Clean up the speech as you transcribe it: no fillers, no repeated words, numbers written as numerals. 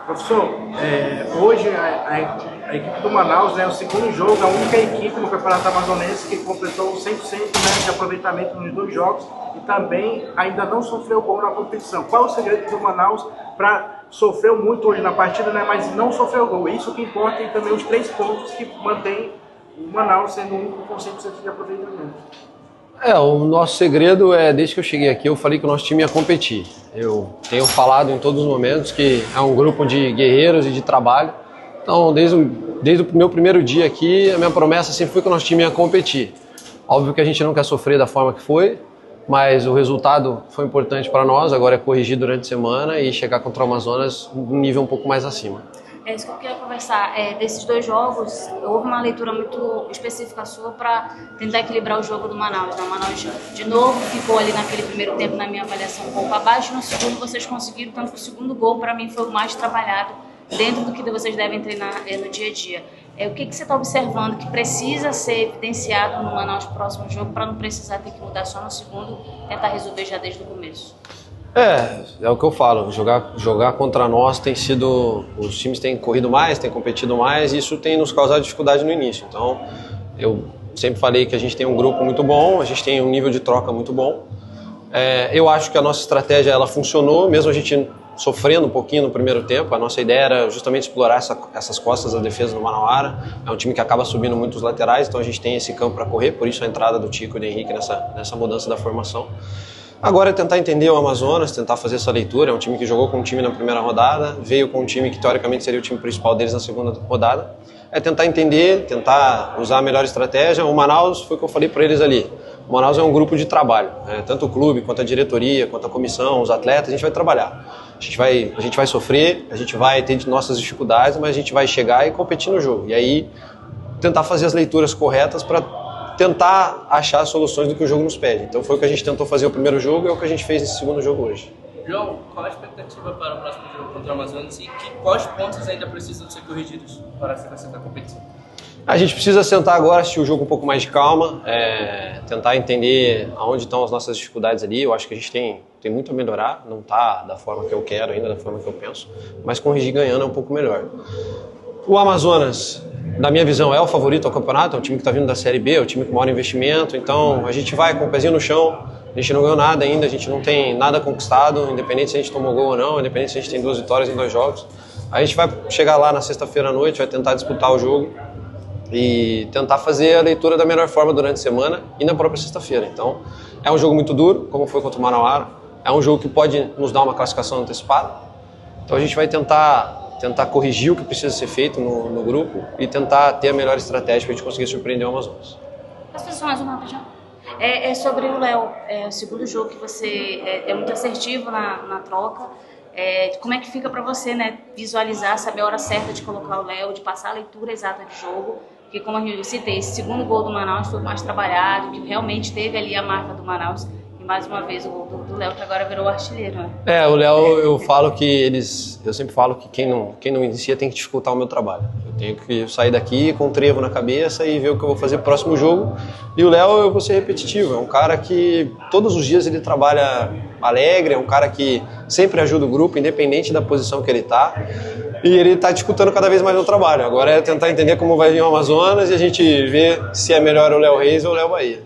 Professor, hoje a equipe do Manaus, né, o segundo jogo, a única equipe no Campeonato Amazonense que completou 100%, né, de aproveitamento nos 2 jogos e também ainda não sofreu gol na competição. Qual é o segredo do Manaus para sofreu muito hoje na partida, né, mas não sofreu gol? Isso que importa, e também os 3 pontos que mantém o Manaus sendo o único com 100% de aproveitamento. O nosso segredo desde que eu cheguei aqui, eu falei que o nosso time ia competir. Eu tenho falado em todos os momentos que é um grupo de guerreiros e de trabalho. Então, desde o meu primeiro dia aqui, a minha promessa sempre foi que o nosso time ia competir. Óbvio que a gente não quer sofrer da forma que foi, mas o resultado foi importante para nós. Agora é corrigir durante a semana e chegar contra o Amazonas um nível um pouco mais acima. É isso que eu queria conversar. Desses 2 jogos, houve uma leitura muito específica sua para tentar equilibrar o jogo do Manaus, né? O Manaus, de novo, ficou ali naquele primeiro tempo, na minha avaliação, um pouco abaixo. No segundo, vocês conseguiram, tanto que o segundo gol, para mim, foi o mais trabalhado dentro do que vocês devem treinar no dia a dia. O que você está observando que precisa ser evidenciado no Manaus próximo jogo para não precisar ter que mudar só no segundo, tentar resolver já desde o começo? É o que eu falo, jogar contra nós tem sido, os times têm corrido mais, têm competido mais e isso tem nos causado dificuldade no início. Então, eu sempre falei que a gente tem um grupo muito bom, a gente tem um nível de troca muito bom. Eu acho que a nossa estratégia ela funcionou, mesmo a gente sofrendo um pouquinho no primeiro tempo. A nossa ideia era justamente explorar essas costas da defesa do Manauara. É um time que acaba subindo muito os laterais, então a gente tem esse campo para correr, por isso a entrada do Tico e do Henrique nessa mudança da formação. Agora é tentar entender o Amazonas, tentar fazer essa leitura. É um time que jogou com um time na primeira rodada, veio com um time que teoricamente seria o time principal deles na segunda rodada. É tentar entender, tentar usar a melhor estratégia. O Manaus, foi o que eu falei para eles ali, o Manaus é um grupo de trabalho, tanto o clube, quanto a diretoria, quanto a comissão, os atletas, a gente vai trabalhar. A gente vai sofrer, a gente vai ter nossas dificuldades, mas a gente vai chegar e competir no jogo. E aí tentar fazer as leituras corretas para tentar achar soluções do que o jogo nos pede. Então foi o que a gente tentou fazer o primeiro jogo e é o que a gente fez nesse segundo jogo hoje. João, qual a expectativa para o próximo jogo contra o Amazonas e quais pontos ainda precisam ser corrigidos para a competição? A gente precisa sentar agora, assistir o jogo com um pouco mais de calma, tentar entender aonde estão as nossas dificuldades ali. Eu acho que a gente tem muito a melhorar, não está da forma que eu quero ainda, da forma que eu penso, mas corrigir ganhando é um pouco melhor. O Amazonas, na minha visão, é o favorito ao campeonato, é o time que está vindo da Série B, é o time com maior investimento, então a gente vai com o pezinho no chão, a gente não ganhou nada ainda, a gente não tem nada conquistado, independente se a gente tomou gol ou não, independente se a gente tem 2 vitórias em 2 jogos. A gente vai chegar lá na sexta-feira à noite, vai tentar disputar o jogo e tentar fazer a leitura da melhor forma durante a semana e na própria sexta-feira. Então, é um jogo muito duro, como foi contra o Manauara, é um jogo que pode nos dar uma classificação antecipada, então a gente vai tentar corrigir o que precisa ser feito no grupo e tentar ter a melhor estratégia para a gente conseguir surpreender o Amazonas. Posso fazer mais uma rapidinho? É sobre o Léo, o segundo jogo que você é muito assertivo na troca. Como é que fica para você, né, visualizar, saber a hora certa de colocar o Léo, de passar a leitura exata de jogo? Porque, como eu citei, esse segundo gol do Manaus foi mais trabalhado, que realmente teve ali a marca do Manaus. E mais uma vez o gol do Léo, que agora virou artilheiro, né? O Léo, eu falo que eu sempre falo que quem não inicia tem que dificultar o meu trabalho. Eu tenho que sair daqui com um trevo na cabeça e ver o que eu vou fazer no próximo jogo. E o Léo, eu vou ser repetitivo, é um cara que todos os dias ele trabalha alegre, é um cara que sempre ajuda o grupo, independente da posição que ele está. E ele está disputando cada vez mais o trabalho. Agora é tentar entender como vai vir o Amazonas e a gente ver se é melhor o Léo Reis ou o Léo Bahia.